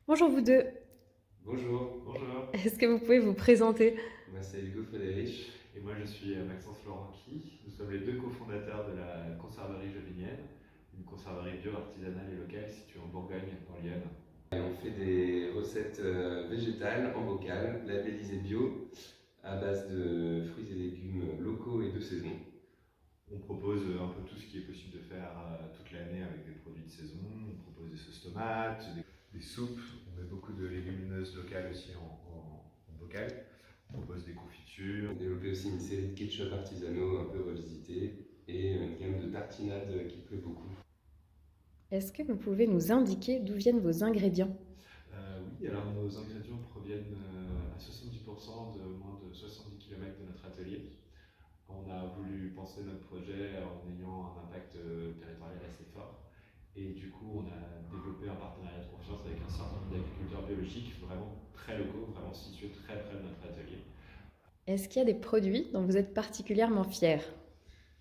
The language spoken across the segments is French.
Bonjour vous deux, Bonjour, bonjour. est-ce que vous pouvez vous présenter? Moi c'est Hugo Frédéric et moi je suis Maxence Laurenti. Nous sommes les deux cofondateurs de la conserverie Jovinienne, une conserverie bio artisanale et locale située en Bourgogne, dans l'Yonne. Et on fait des recettes végétales en bocal, labellisées bio, à base de fruits et légumes locaux et de saison. On propose un peu tout ce qui est possible de faire toute l'année avec des produits de saison. On propose des sauces tomates, des soupes. On met beaucoup de légumineuses locales aussi en bocal. On propose des confitures. On a développé aussi une série de ketchup artisanaux un peu revisités et une gamme de tartinades qui plaît beaucoup. Est-ce que vous pouvez nous indiquer d'où viennent vos ingrédients? Oui, alors nos ingrédients proviennent à 70% de moins de 70 km de notre atelier. On a voulu penser notre projet en ayant un impact territorial assez fort. Et du coup, on a développé un partenariat de confiance avec un certain nombre d'agriculteurs biologiques vraiment très locaux, vraiment situés très près de notre atelier. Est-ce qu'il y a des produits dont vous êtes particulièrement fiers?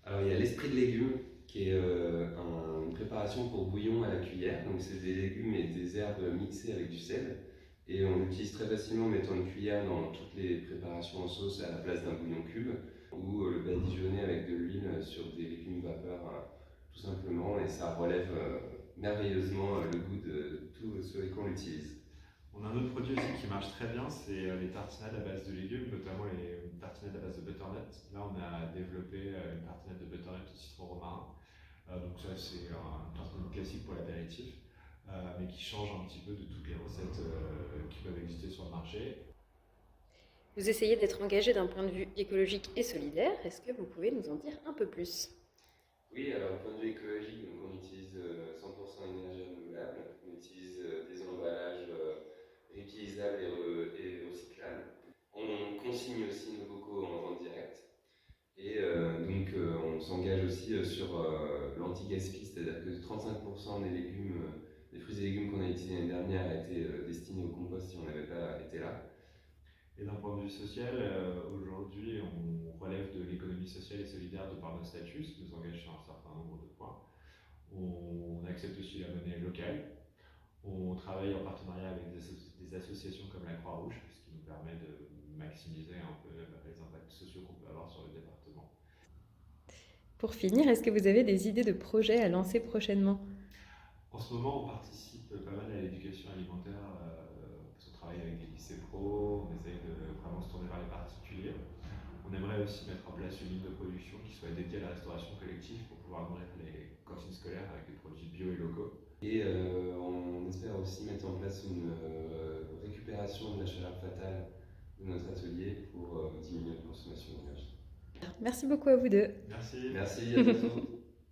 Alors, il y a l'esprit de légumes, qui est une préparation pour bouillon à la cuillère. Donc, c'est des légumes et des herbes mixées avec du sel. Et on l'utilise très facilement en mettant une cuillère dans toutes les préparations en sauce à la place d'un bouillon cube, ou le badigeonner avec de l'huile sur des légumes vapeur, tout simplement. Et ça relève merveilleusement le goût de tout ce qu'on l'utilise. On a un autre produit aussi qui marche très bien, c'est les tartinades à base de légumes, notamment les tartinades à base de butternut. Là, on a développé une tartinade de butternut au citron romarin. Donc ça, c'est un tartinade classique pour l'apéritif, mais qui change un petit peu de toutes les recettes qui peuvent exister sur le marché. Vous essayez d'être engagé d'un point de vue écologique et solidaire, est-ce que vous pouvez nous en dire un peu plus? Oui, alors au point de vue écologique, donc on utilise 100% énergie renouvelable, on utilise des emballages réutilisables et recyclables. On consigne aussi nos bocaux en vente directe. Et on s'engage aussi sur l'anti-gaspi, c'est-à-dire que 35% des légumes, des fruits et légumes qu'on a utilisés l'année dernière a été destiné au compost si on n'avait pas été là. Et d'un point de vue social, aujourd'hui, on relève de l'économie sociale et solidaire de par nos statuts, ce qui nous engage sur un certain nombre de points. On accepte aussi la monnaie locale. On travaille en partenariat avec des associations comme la Croix-Rouge, ce qui nous permet de maximiser un peu les impacts sociaux qu'on peut avoir sur le département. Pour finir, est-ce que vous avez des idées de projets à lancer prochainement? En ce moment, on participe pas mal à l'éducation alimentaire, parce qu'on travaille avec des lycées pro, on essaye de vraiment se tourner vers les particuliers. On aimerait aussi mettre en place une ligne de production qui soit dédiée à la restauration collective pour pouvoir nourrir les cantines scolaires avec des produits bio et locaux. Et on espère aussi mettre en place une récupération de la chaleur fatale de notre atelier pour diminuer la consommation d'énergie. Merci beaucoup à vous deux. Merci. Merci, à bientôt.